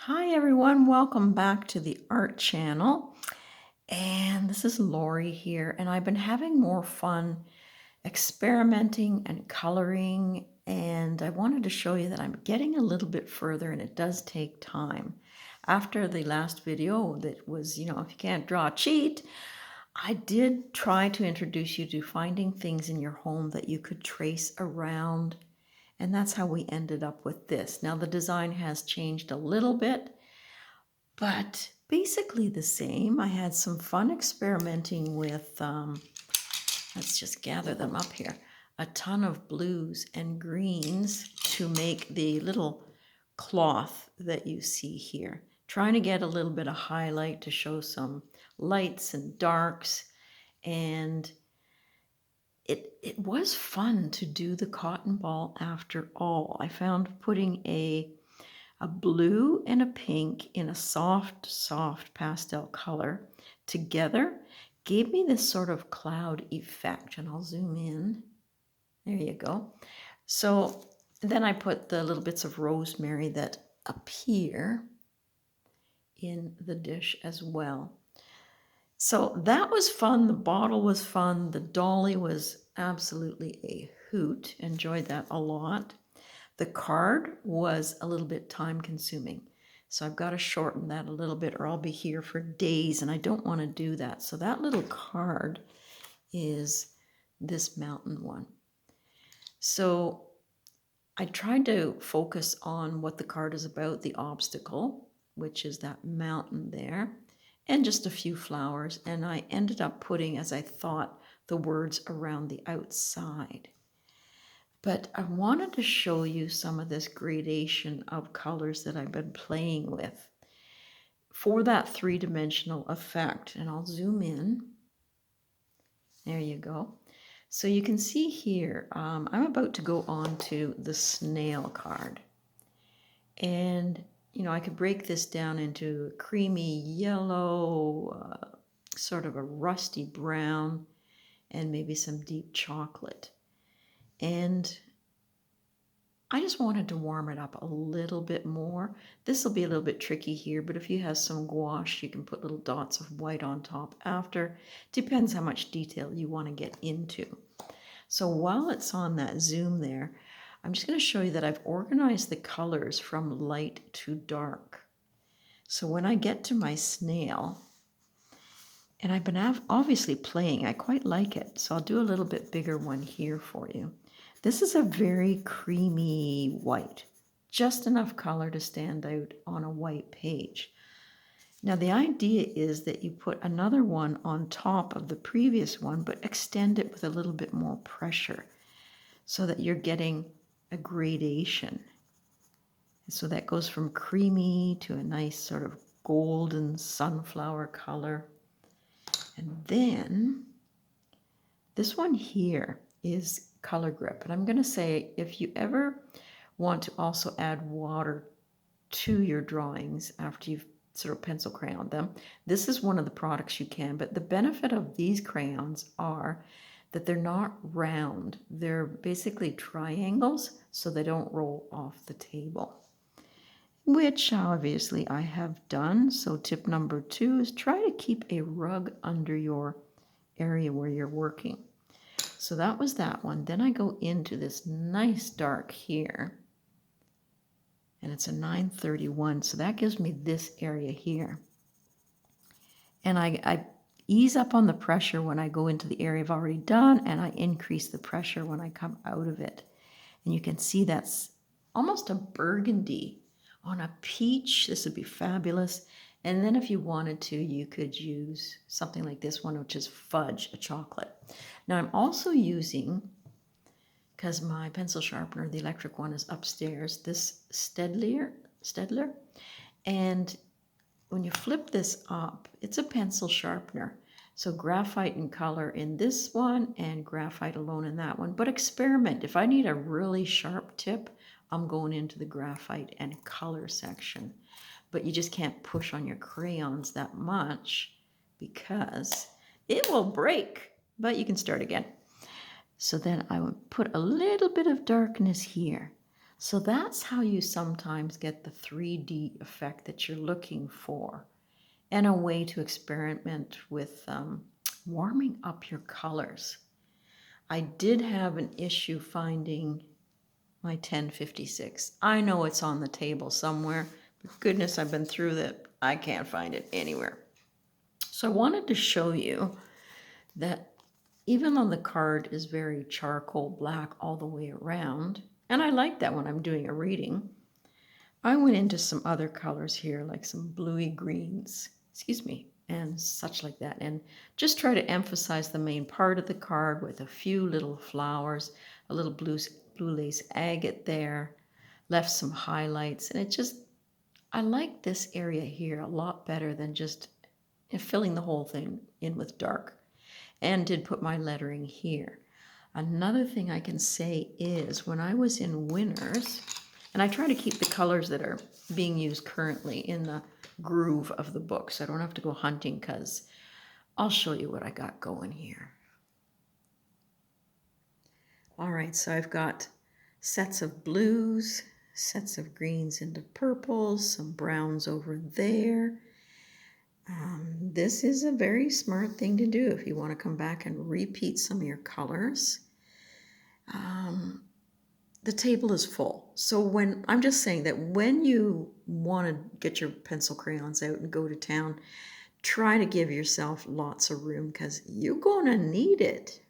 Hi everyone, welcome back to the art channel. And this is Lori here, and I've been having more fun experimenting and coloring, and I wanted to show you that I'm getting a little bit further, and it does take time. After the last video that was, if you can't draw, cheat, I did try to introduce you to finding things in your home that you could trace around, and that's how we ended up with this. Now the design has changed a little bit, but basically the same. I had some fun experimenting with, let's just gather them up here, a ton of blues and greens to make the little cloth that you see here. Trying to get a little bit of highlight to show some lights and darks. And it was fun to do the cotton ball after all. I found putting a blue and a pink in a soft pastel color together gave me this sort of cloud effect. And I'll zoom in. There you go. So then I put the little bits of rosemary that appear in the dish as well. So that was fun. The bottle was fun. The dolly was absolutely a hoot. Enjoyed that a lot. The card was a little bit time consuming. So I've got to shorten that a little bit or I'll be here for days and I don't want to do that. So that little card is this mountain one. So I tried to focus on what the card is about, the obstacle, which is that mountain there, and just a few flowers. And I ended up putting, as I thought, the words around the outside. But I wanted to show you some of this gradation of colors that I've been playing with for that three-dimensional effect. And I'll zoom in. There you go. So you can see here, I'm about to go on to the snail card. And, I could break this down into a creamy yellow, sort of a rusty brown, and maybe some deep chocolate. And I just wanted to warm it up a little bit more. This will be a little bit tricky here, but if you have some gouache, you can put little dots of white on top after. Depends how much detail you want to get into. So while it's on that zoom there, I'm just going to show you that I've organized the colors from light to dark. So when I get to my snail, and I've been obviously playing, I quite like it. So I'll do a little bit bigger one here for you. This is a very creamy white, just enough color to stand out on a white page. Now the idea is that you put another one on top of the previous one, but extend it with a little bit more pressure so that you're getting a gradation. So that goes from creamy to a nice sort of golden sunflower color. And then this one here is color grip. And I'm going to say, if you ever want to also add water to your drawings after you've sort of pencil crayon them, this is one of the products you can. But the benefit of these crayons are that they're not round. They're basically triangles, so they don't roll off the table, which obviously I have done. So tip number 2 is try to keep a rug under your area where you're working. So that was that one. Then I go into this nice dark here, and it's a 931, so that gives me this area here. And I ease up on the pressure when I go into the area I've already done, and I increase the pressure when I come out of it. And you can see that's almost a burgundy on a peach. This would be fabulous. And then if you wanted to, you could use something like this one, which is fudge, a chocolate. Now I'm also using, because my pencil sharpener, the electric one, is upstairs, this Stedler. And when you flip this up, it's a pencil sharpener. So graphite and color in this one and graphite alone in that one. But experiment. If I need a really sharp tip, I'm going into the graphite and color section. But you just can't push on your crayons that much because it will break. But you can start again. So then I would put a little bit of darkness here. So that's how you sometimes get the 3D effect that you're looking for, and a way to experiment with warming up your colors. I did have an issue finding my 1056. I know it's on the table somewhere, but goodness, I've been through that. I can't find it anywhere. So I wanted to show you that even though the card is very charcoal black all the way around, and I like that when I'm doing a reading, I went into some other colors here, like some bluey greens, excuse me, and such like that, and just try to emphasize the main part of the card with a few little flowers, a little blue lace agate there, left some highlights, and it just, I like this area here a lot better than just filling the whole thing in with dark, and did put my lettering here. Another thing I can say is when I was in Winners, and I try to keep the colors that are being used currently in the groove of the book, so I don't have to go hunting, because I'll show you what I got going here. All right, so I've got sets of blues, sets of greens into purples, some browns over there. This is a very smart thing to do if you want to come back and repeat some of your colors. The table is full. So when I'm just saying that when you want to get your pencil crayons out and go to town, try to give yourself lots of room because you're going to need it.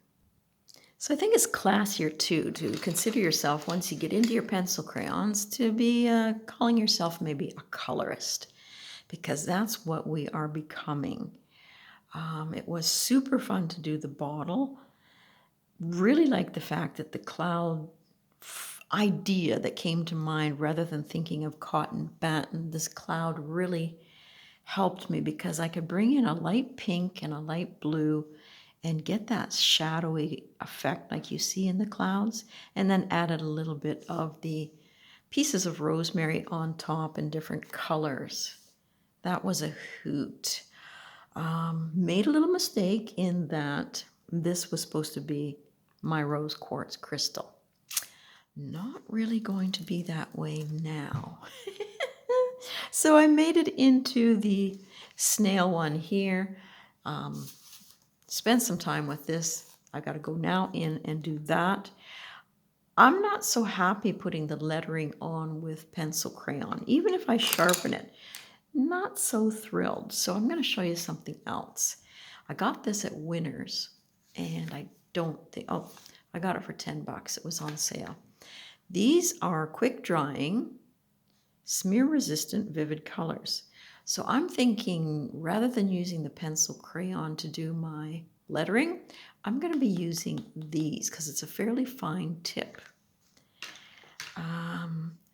So I think it's classier too to consider yourself, once you get into your pencil crayons, to be calling yourself maybe a colorist, because that's what we are becoming. It was super fun to do the bottle. Really like the fact that the cloud idea that came to mind, rather than thinking of cotton batting, this cloud really helped me because I could bring in a light pink and a light blue and get that shadowy effect like you see in the clouds, and then added a little bit of the pieces of rosemary on top in different colors. That was a hoot. Made a little mistake in that this was supposed to be my rose quartz crystal. Not really going to be that way now. So I made it into the snail one here. Spent some time with this. I got to go now in and do that. I'm not so happy putting the lettering on with pencil crayon, even if I sharpen it. Not so thrilled. So I'm going to show you something else. I got this at Winners, and I don't think, oh, I got it for $10. It was on sale. These are quick drying, smear resistant, vivid colors. So I'm thinking, rather than using the pencil crayon to do my lettering, I'm going to be using these because it's a fairly fine tip.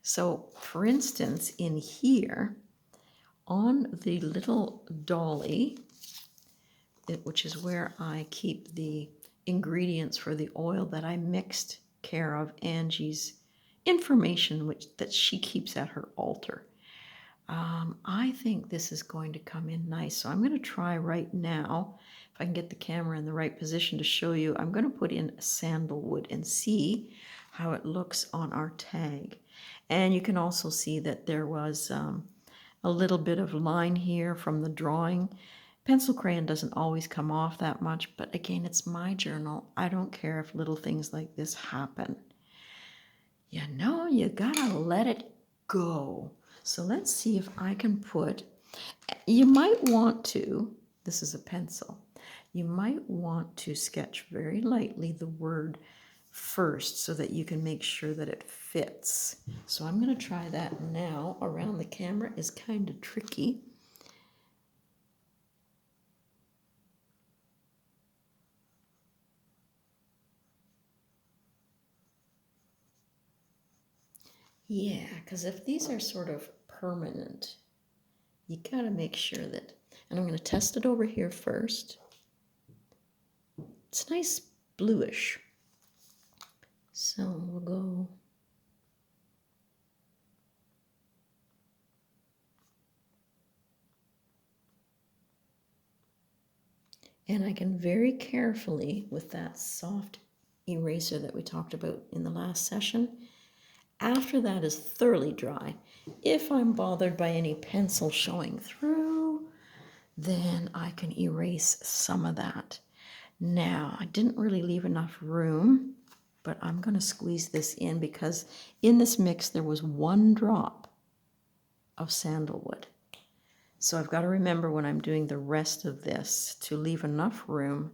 So for instance, in here, on the little dolly, which is where I keep the ingredients for the oil that I mixed care of Angie's information that she keeps at her altar. I think this is going to come in nice. So I'm going to try right now, if I can get the camera in the right position to show you, I'm going to put in sandalwood and see how it looks on our tag. And you can also see that there was a little bit of line here from the drawing. Pencil crayon doesn't always come off that much, but again, it's my journal. I don't care if little things like this happen. You know, you gotta let it go. So let's see if I can put, you might want to, this is a pencil, you might want to sketch very lightly the word first so that you can make sure that it fits. So I'm going to try that now. Around the camera is kind of tricky. Yeah, because if these are sort of permanent, you got to make sure that, and I'm going to test it over here first. It's nice bluish. So we'll go. And I can very carefully, with that soft eraser that we talked about in the last session, After that is thoroughly dry, if I'm bothered by any pencil showing through, then I can erase some of that. Now, I didn't really leave enough room, but I'm going to squeeze this in because in this mix there was 1 drop of sandalwood. So I've got to remember when I'm doing the rest of this to leave enough room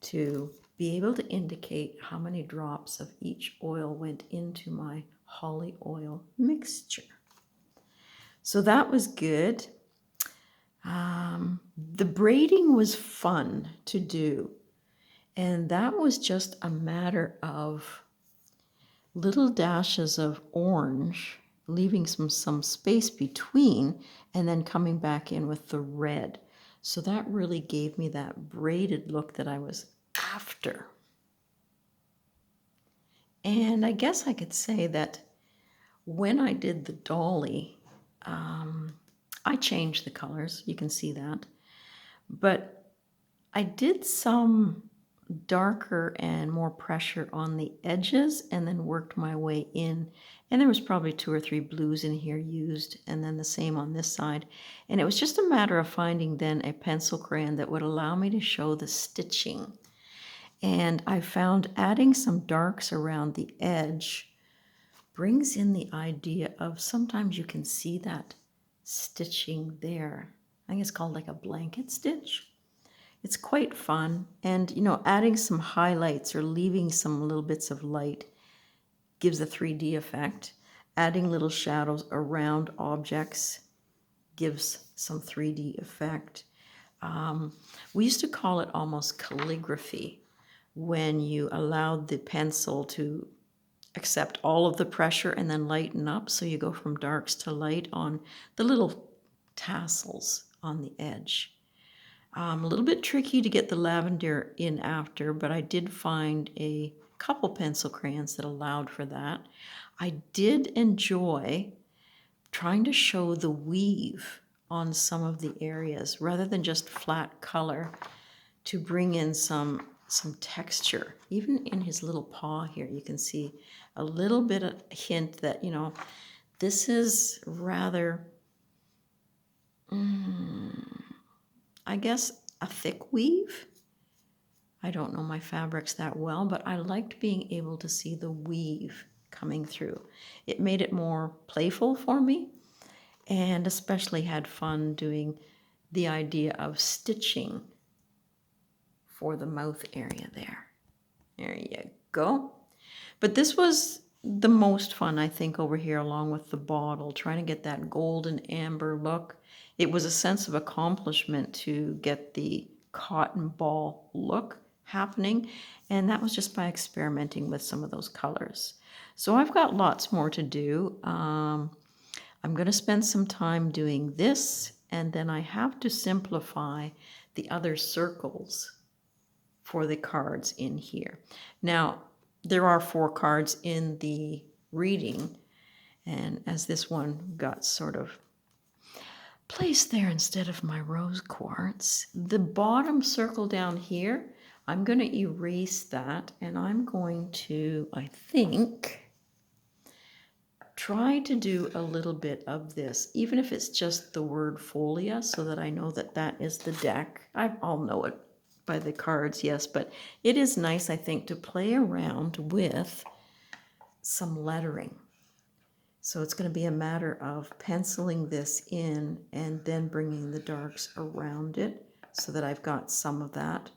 to be able to indicate how many drops of each oil went into my holly oil mixture. So that was good. The braiding was fun to do. And that was just a matter of little dashes of orange, leaving some space between, and then coming back in with the red. So that really gave me that braided look that I was after. And I guess I could say that when I did the dolly, I changed the colors. You can see that. But I did some darker and more pressure on the edges and then worked my way in. And there was probably 2 or 3 blues in here used, and then the same on this side. And it was just a matter of finding then a pencil crayon that would allow me to show the stitching. And I found adding some darks around the edge brings in the idea of sometimes you can see that stitching there. I think it's called like a blanket stitch. It's quite fun, and adding some highlights or leaving some little bits of light gives a 3D effect. Adding little shadows around objects gives some 3D effect. We used to call it almost calligraphy when you allowed the pencil to accept all of the pressure and then lighten up, so you go from darks to light on the little tassels on the edge. A little bit tricky to get the lavender in after, but I did find a couple pencil crayons that allowed for that. I did enjoy trying to show the weave on some of the areas rather than just flat color, to bring in some texture. Even in his little paw here, you can see a little bit of hint that, this is rather I guess a thick weave. I don't know my fabrics that well, but I liked being able to see the weave coming through. It made it more playful for me, and especially had fun doing the idea of stitching for the mouth area there. There you go. But this was the most fun, I think, over here, along with the bottle, trying to get that golden amber look. It was a sense of accomplishment to get the cotton ball look happening, and that was just by experimenting with some of those colors. So I've got lots more to do. I'm going to spend some time doing this, and then I have to simplify the other circles for the cards in here. Now, there are 4 cards in the reading, and as this one got sort of placed there instead of my rose quartz, the bottom circle down here, I'm going to erase that, and I'm going to, I think, try to do a little bit of this, even if it's just the word folia, so that I know that that is the deck. I'll know it by the cards, yes, but it is nice, I think, to play around with some lettering. So it's going to be a matter of penciling this in and then bringing the darks around it so that I've got some of that.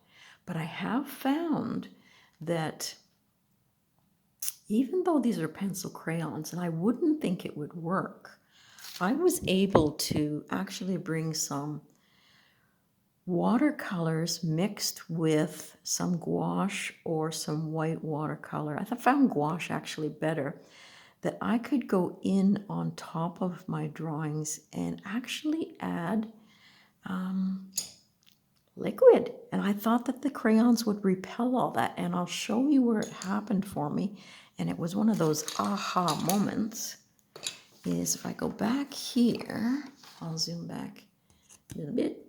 But I have found that even though these are pencil crayons, and I wouldn't think it would work, I was able to actually bring some watercolors mixed with some gouache or some white watercolor. I found gouache actually better, that I could go in on top of my drawings and actually add liquid. And I thought that the crayons would repel all that, and I'll show you where it happened for me. And it was one of those aha moments. Is if I go back here, I'll zoom back a little bit.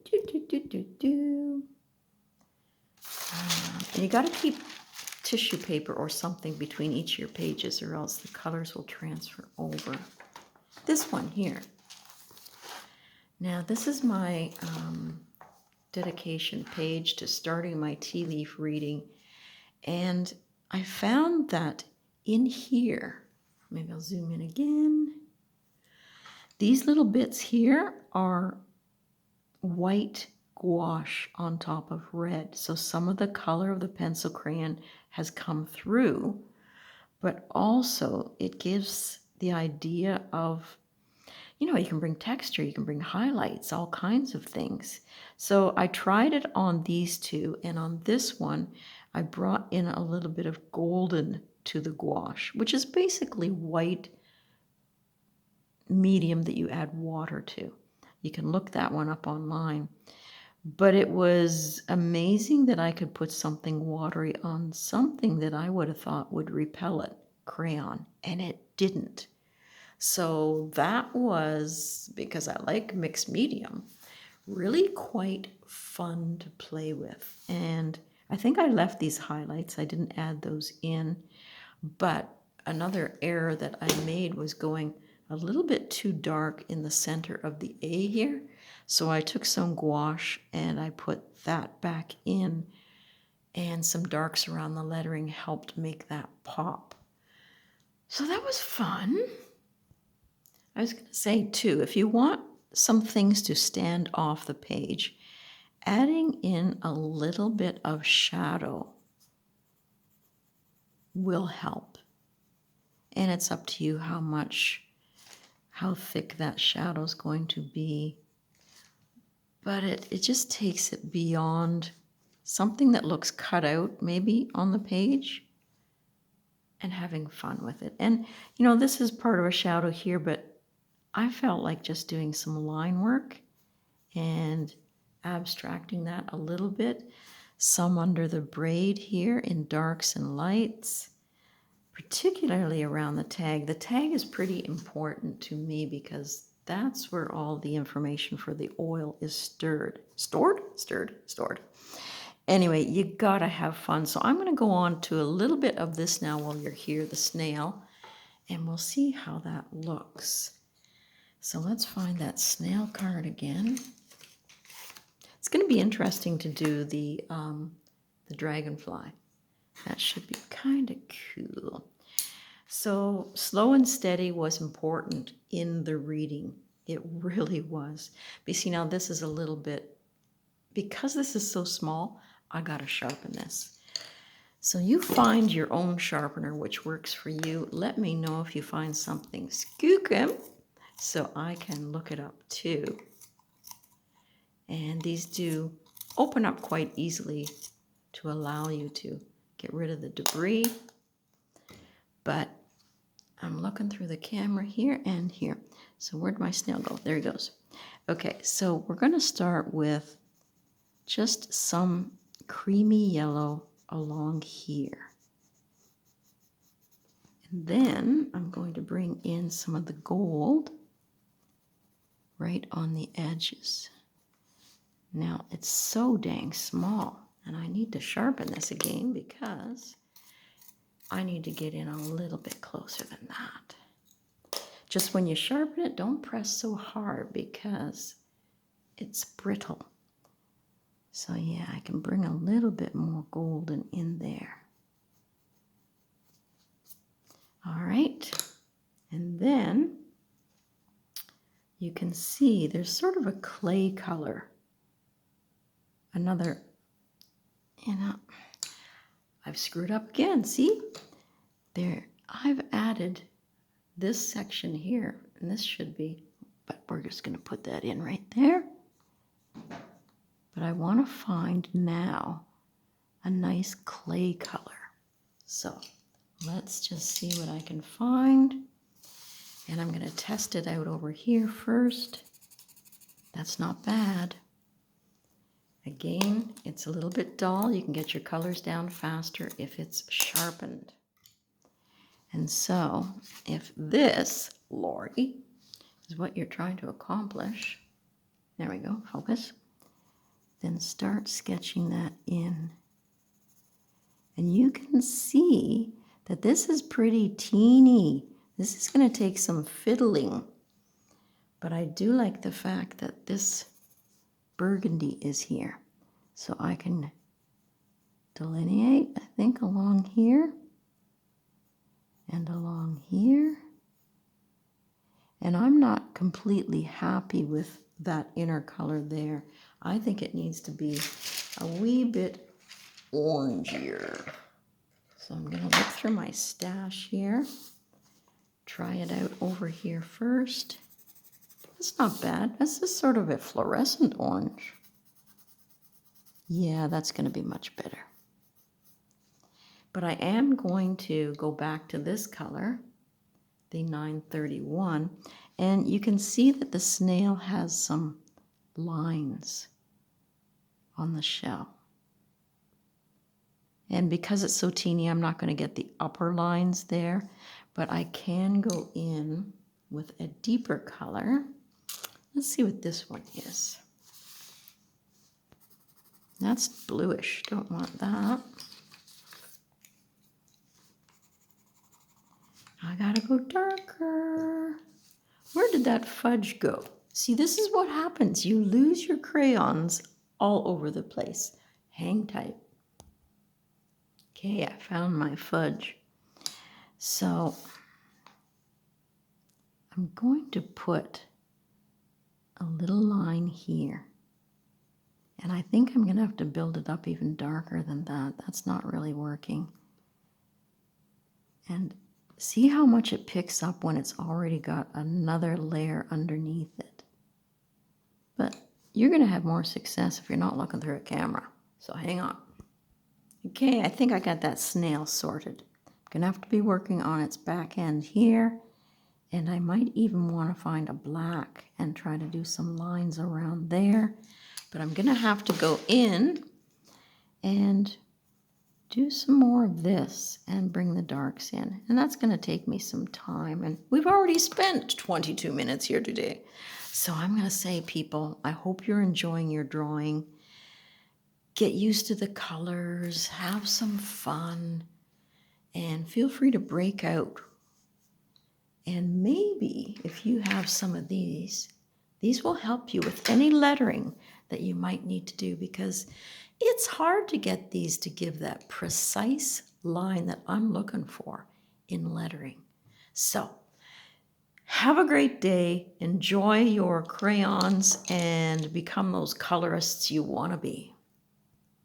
And you got to keep tissue paper or something between each of your pages, or else the colors will transfer over. This one here. Now, this is my dedication page to starting my tea leaf reading. And I found that in here, maybe I'll zoom in again. These little bits here are white gouache on top of red. So some of the color of the pencil crayon has come through, but also it gives the idea of, you know, you can bring texture, you can bring highlights, all kinds of things. So I tried it on these two, and on this one, I brought in a little bit of golden to the gouache, which is basically white medium that you add water to. You can look that one up online. But it was amazing that I could put something watery on something that I would have thought would repel it, crayon, and it didn't. So that was, because I like mixed medium, really quite fun to play with. And I think I left these highlights. I didn't add those in. But another error that I made was going a little bit too dark in the center of the A here. So I took some gouache and I put that back in, and some darks around the lettering helped make that pop. So that was fun. I was going to say too, if you want some things to stand off the page, adding in a little bit of shadow will help. And it's up to you how thick that shadow is going to be. But it just takes it beyond something that looks cut out maybe on the page, and having fun with it. And, you know, this is part of a shadow here, but I felt like just doing some line work and abstracting that a little bit. Some under the braid here in darks and lights, particularly around the tag. The tag is pretty important to me because that's where all the information for the oil is stored. Anyway, you gotta have fun. So I'm gonna go on to a little bit of this now while you're here, the snail, and we'll see how that looks. So let's find that snail card again. It's gonna be interesting to do the dragonfly. That should be kind of cool. So slow and steady was important in the reading. It really was. But you see, now this is a little bit, because this is so small, I gotta sharpen this. So you find your own sharpener which works for you. Let me know if you find something skookum so I can look it up too. And these do open up quite easily to allow you to get rid of the debris. But I'm looking through the camera here and here. So where'd my snail go? There he goes. Okay, so we're going to start with just some creamy yellow along here. And then I'm going to bring in some of the gold right on the edges. Now it's so dang small, and I need to sharpen this again because I need to get in a little bit closer than that. Just when you sharpen it, don't press so hard because it's brittle. So yeah, I can bring a little bit more golden in there. All right, and then you can see there's sort of a clay color. Another, I've screwed up again, see? There, I've added this section here, and this should be, but we're just gonna put that in right there. But I wanna find now a nice clay color. So let's just see what I can find. And I'm gonna test it out over here first. That's not bad. Again, it's a little bit dull. You can get your colors down faster if it's sharpened. And so, if this, Lori, is what you're trying to accomplish, there we go, focus, then start sketching that in. And you can see that this is pretty teeny. This is going to take some fiddling. But I do like the fact that this burgundy is here. So I can delineate, I think, along here and along here. And I'm not completely happy with that inner color there. I think it needs to be a wee bit orangier. So I'm going to look through my stash here, try it out over here first. That's not bad. This is sort of a fluorescent orange. Yeah, that's going to be much better. But I am going to go back to this color, the 931, and you can see that the snail has some lines on the shell. And because it's so teeny, I'm not going to get the upper lines there, but I can go in with a deeper color. Let's see what this one is. That's bluish, don't want that. I gotta go darker. Where did that fudge go? See, this is what happens. You lose your crayons all over the place. Hang tight. Okay, I found my fudge. So I'm going to put a little line here. And I think I'm going to have to build it up even darker than that. That's not really working. And see how much it picks up when it's already got another layer underneath it. But you're going to have more success if you're not looking through a camera. So hang on. Okay, I think I got that snail sorted. I'm going to have to be working on its back end here. And I might even want to find a black and try to do some lines around there. But I'm going to have to go in and do some more of this and bring the darks in. And that's going to take me some time. And we've already spent 22 minutes here today. So I'm going to say, people, I hope you're enjoying your drawing. Get used to the colors, have some fun, and feel free to break out. And maybe if you have some of these will help you with any lettering that you might need to do, because it's hard to get these to give that precise line that I'm looking for in lettering. So have a great day, enjoy your crayons, and become those colorists you want to be.